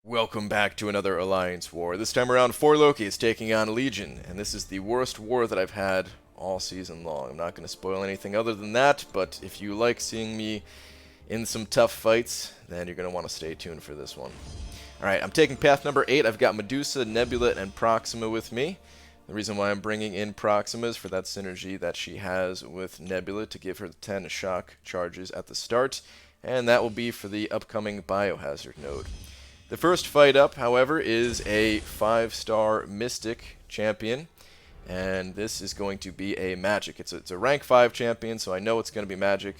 Welcome back to another Alliance War. This time around, 4 Lokis taking on Legion, and this is the worst war that I've had all season long. I'm not going to spoil anything other than that, but if you like seeing me in some tough fights, then you're going to want to stay tuned for this one. Alright, I'm taking path number 8. I've got Medusa, Nebula, and Proxima with me. The reason why I'm bringing in Proxima is for that synergy that she has with Nebula to give her the 10 shock charges at the start, and that will be for the upcoming Biohazard node. The first fight up, however, is a 5-star Mystic champion, and this is going to be a Magic. It's a rank 5 champion, so I know it's going to be Magic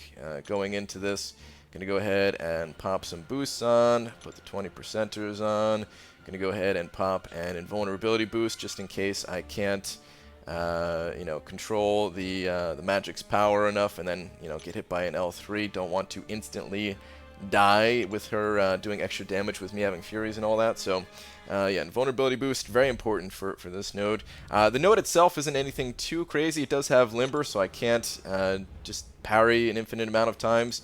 going into this. Going to go ahead and pop some boosts on, put the 20%ers on. Going to go ahead and pop an invulnerability boost just in case I can't, control the Magic's power enough, and then get hit by an L3. Don't want to instantly die with her doing extra damage with me having Furies and all that. So yeah, invulnerability boost, very important for this node. The node itself isn't anything too crazy. It does have Limber, so I can't just parry an infinite amount of times,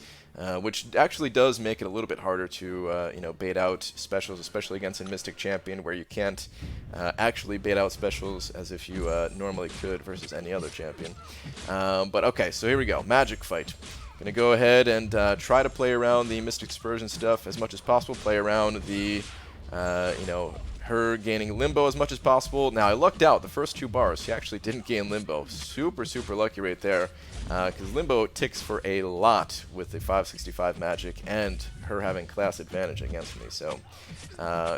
which actually does make it a little bit harder to bait out specials, especially against a Mystic champion where you can't actually bait out specials as if you normally could versus any other champion. But okay, so here we go, Magic fight. Gonna go ahead and try to play around the Mystic Dispersion stuff as much as possible. Play around the, her gaining Limbo as much as possible. Now I lucked out the first 2 bars. She actually didn't gain Limbo. Super lucky right there, because Limbo ticks for a lot with the 565 Magic and her having class advantage against me. So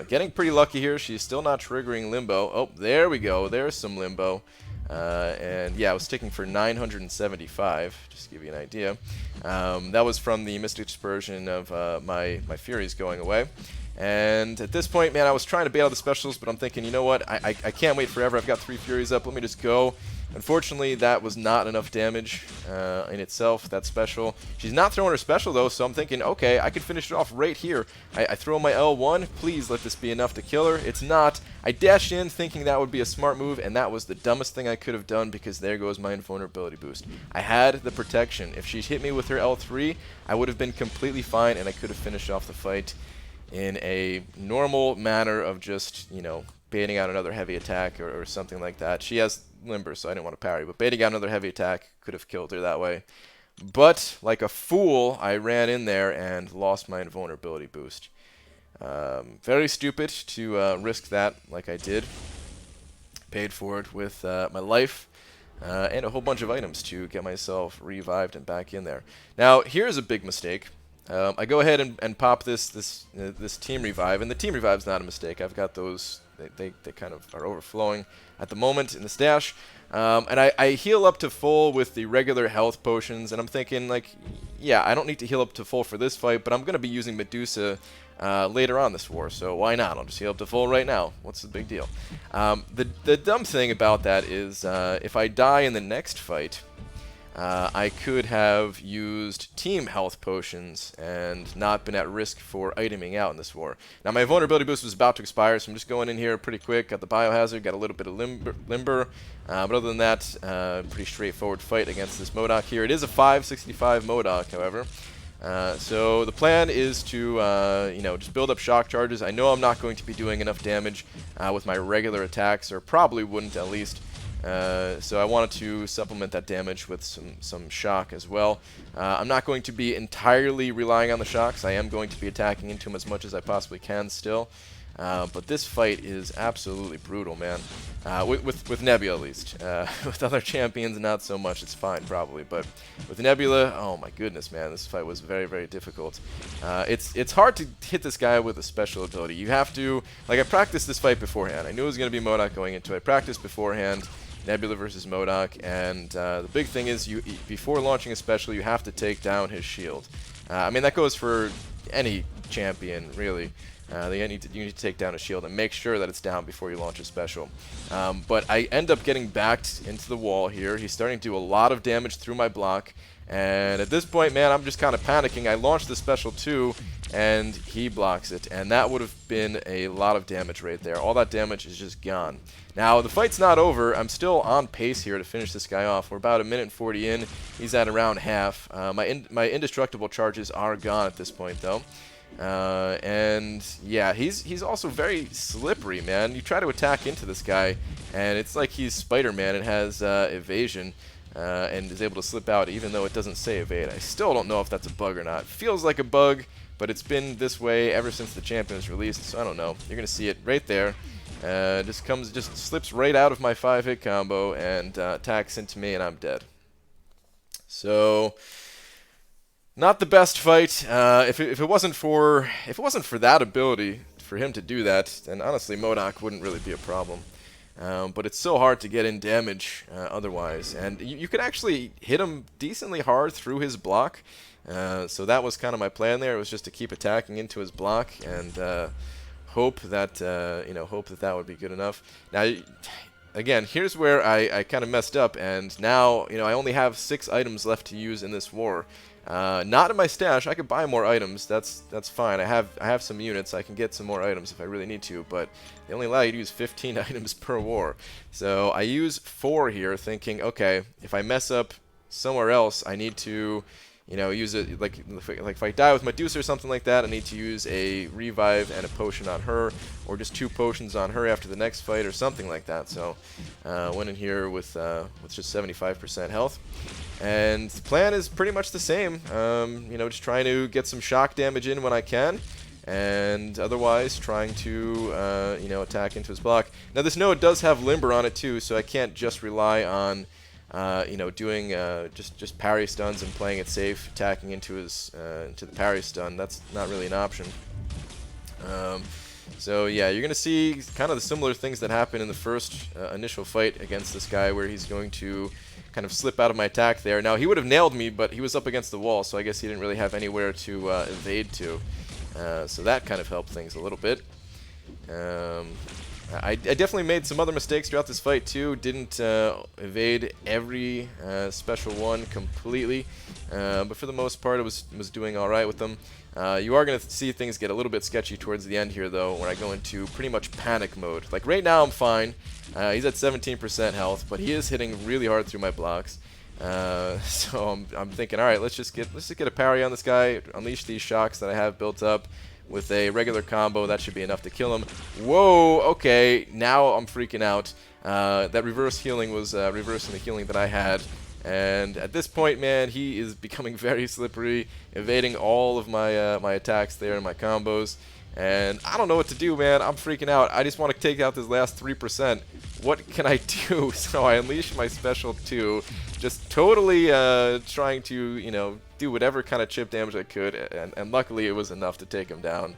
getting pretty lucky here. She's still not triggering Limbo. Oh, there we go. There's some Limbo. And yeah, I was ticking for 975, just to give you an idea. That was from the Mystic Dispersion of my Furies going away. And at this point, man, I was trying to bait out the specials, but I'm thinking, you know what, I can't wait forever. I've got 3 Furies up, let me just go. Unfortunately, that was not enough damage in itself, that special. She's not throwing her special, though, so I'm thinking, okay, I could finish it off right here. I throw my L1, please let this be enough to kill her. It's not. I dash in thinking that would be a smart move, and that was the dumbest thing I could have done because there goes my invulnerability boost. I had the protection. If she hit me with her L3, I would have been completely fine, and I could have finished off the fight in a normal manner of just, baiting out another heavy attack or something like that. She has Limber, so I didn't want to parry, but baiting out another heavy attack could have killed her that way. But, like a fool, I ran in there and lost my invulnerability boost. Very stupid to risk that like I did. Paid for it with my life and a whole bunch of items to get myself revived and back in there. Now, here's a big mistake. I go ahead and pop this team revive, and the team revive's not a mistake. I've got those. They kind of are overflowing at the moment in the stash. And I heal up to full with the regular health potions, and I'm thinking, like, yeah, I don't need to heal up to full for this fight, but I'm going to be using Medusa later on this war, so why not? I'll just heal up to full right now. What's the big deal? The dumb thing about that is if I die in the next fight, I could have used team health potions and not been at risk for iteming out in this war. Now, my vulnerability boost was about to expire, so I'm just going in here pretty quick. Got the Biohazard, got a little bit of Limber. But other than that, pretty straightforward fight against this Modok here. It is a 565 Modok, however. So the plan is to, just build up shock charges. I know I'm not going to be doing enough damage with my regular attacks, or probably wouldn't at least. So I wanted to supplement that damage with some shock as well. I'm not going to be entirely relying on the shocks. I am going to be attacking into them as much as I possibly can still. But this fight is absolutely brutal, man. With Nebula, at least. With other champions, not so much. It's fine, probably. But with Nebula, oh my goodness, man. This fight was very difficult. It's hard to hit this guy with a special ability. You have to... Like, I practiced this fight beforehand. I knew it was going to be Modok going into it. I practiced beforehand. Nebula versus Modok, and the big thing is before launching a special, you have to take down his shield. I mean, that goes for any champion, really. You need to take down a shield and make sure that it's down before you launch a special. But I end up getting backed into the wall here. He's starting to do a lot of damage through my block, and at this point, man, I'm just kind of panicking. I launched the special too, and he blocks it, and that would have been a lot of damage right there. All that damage is just gone. Now, the fight's not over. I'm still on pace here to finish this guy off. We're about 1:40 in. He's at around half. My indestructible charges are gone at this point, though. And yeah, he's also very slippery, man. You try to attack into this guy, and it's like he's Spider-Man and has evasion, and is able to slip out even though it doesn't say evade. I still don't know if that's a bug or not. It feels like a bug, but it's been this way ever since the champion was released, so I don't know. You're gonna see it right there. Just slips right out of my 5-hit combo and attacks into me, and I'm dead. So, not the best fight. If it wasn't for that ability for him to do that, then honestly Modok wouldn't really be a problem. But it's so hard to get in damage otherwise, and you could actually hit him decently hard through his block. So that was kind of my plan there. It was just to keep attacking into his block and hope that that would be good enough. Now, again, here's where I kind of messed up, and now I only have 6 items left to use in this war. Not in my stash. I could buy more items. That's fine. I have some units. I can get some more items if I really need to, but they only allow you to use 15 items per war. So I use 4 here, thinking, okay, if I mess up somewhere else, I need to use it, like if I die with Medusa or something like that, I need to use a revive and a potion on her, or just 2 potions on her after the next fight or something like that. So went in here with just 75% health, and the plan is pretty much the same. Just trying to get some shock damage in when I can, and otherwise trying to attack into his block. Now this node does have Limber on it too, so I can't just rely on doing just parry stuns and playing it safe, attacking into the parry stun. That's not really an option. So yeah, you're gonna see kind of the similar things that happen in the first initial fight against this guy, where he's going to kind of slip out of my attack there. Now he would have nailed me, but he was up against the wall, so I guess he didn't really have anywhere to evade to. So that kind of helped things a little bit. I definitely made some other mistakes throughout this fight too. Didn't evade every special one completely, but for the most part, it was doing all right with them. You are going to see things get a little bit sketchy towards the end here, though, when I go into pretty much panic mode. Like right now, I'm fine. He's at 17% health, but he is hitting really hard through my blocks. So I'm thinking, all right, let's just get a parry on this guy, unleash these shocks that I have built up. With a regular combo, that should be enough to kill him. Whoa, okay, now I'm freaking out. That reverse healing was reversing the healing that I had. And at this point, man, he is becoming very slippery, evading all of my my attacks there and my combos. And I don't know what to do, man. I'm freaking out. I just want to take out this last 3%. What can I do? So I unleash my special 2, just totally trying to, do whatever kind of chip damage I could, and luckily it was enough to take him down.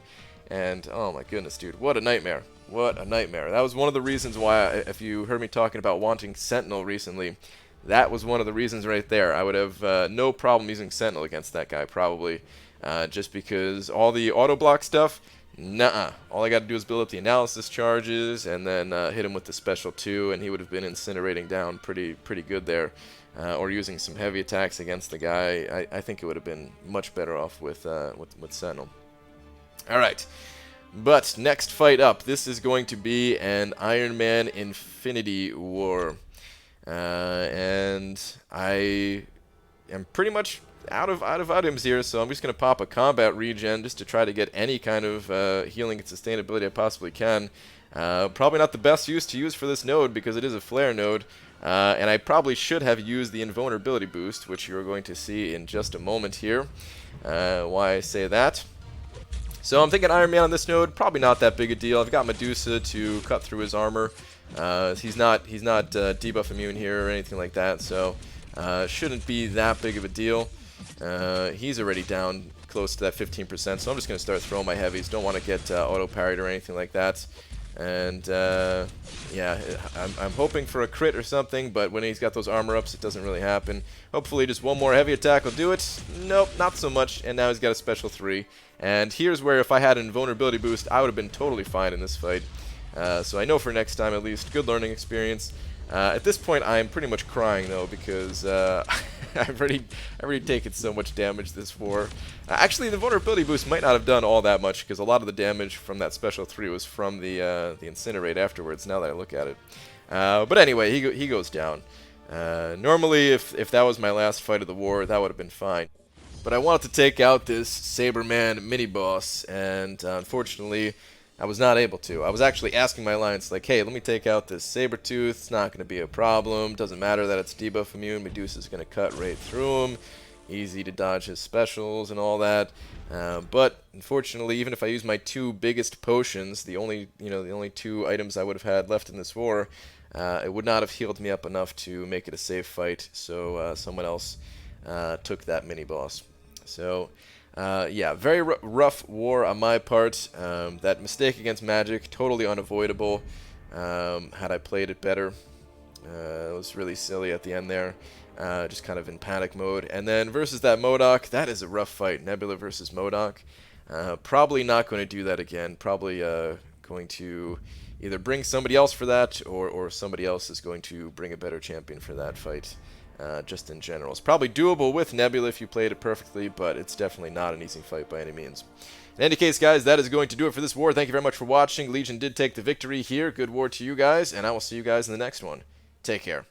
And oh my goodness, dude, what a nightmare. What a nightmare. That was one of the reasons why, if you heard me talking about wanting Sentinel recently, that was one of the reasons right there. I would have no problem using Sentinel against that guy, probably, just because all the auto block stuff, nuh-uh. All I got to do is build up the analysis charges and then hit him with the special 2, and he would have been incinerating down pretty good there. Or using some heavy attacks against the guy. I think it would have been much better off with Sentinel. All right, but next fight up, this is going to be an Iron Man Infinity War, and I am pretty much out of items here, so I'm just going to pop a combat regen just to try to get any kind of healing and sustainability I possibly can. Probably not the best use to use for this node because it is a flare node. And I probably should have used the invulnerability boost, which you're going to see in just a moment here. Why I say that. So I'm thinking Iron Man on this node, probably not that big a deal. I've got Medusa to cut through his armor. He's not debuff immune here or anything like that, so shouldn't be that big of a deal. He's already down close to that 15%, so I'm just going to start throwing my heavies. Don't want to get auto parried or anything like that. And yeah, I'm hoping for a crit or something, but when he's got those armor ups, it doesn't really happen. Hopefully just one more heavy attack will do it. Nope, not so much, and now he's got a special 3. And here's where if I had an invulnerability boost, I would have been totally fine in this fight. So I know for next time at least, good learning experience. At this point, I'm pretty much crying though, because I've already taken so much damage this war. Actually, the vulnerability boost might not have done all that much, because a lot of the damage from that special 3 was from the incinerate afterwards. Now that I look at it, but anyway, he goes down. Normally, if that was my last fight of the war, that would have been fine. but I wanted to take out this Saberman mini-boss, and unfortunately, I was not able to. I was actually asking my alliance, like, hey, let me take out this Sabertooth, it's not going to be a problem, doesn't matter that it's debuff immune, Medusa's going to cut right through him, easy to dodge his specials and all that. But unfortunately, even if I use my 2 biggest potions, the only 2 items I would have had left in this war, it would not have healed me up enough to make it a safe fight. So someone else took that mini boss. So yeah, very rough war on my part. That mistake against Magic, totally unavoidable. Had I played it better, it was really silly at the end there. Just kind of in panic mode. And then versus that Modok, that is a rough fight. Nebula versus Modok. Probably not going to do that again. Probably going to either bring somebody else for that, or somebody else is going to bring a better champion for that fight. Just in general. It's probably doable with Nebula if you played it perfectly, but it's definitely not an easy fight by any means. In any case, guys, that is going to do it for this war. Thank you very much for watching. Legion did take the victory here. Good war to you guys, and I will see you guys in the next one. Take care.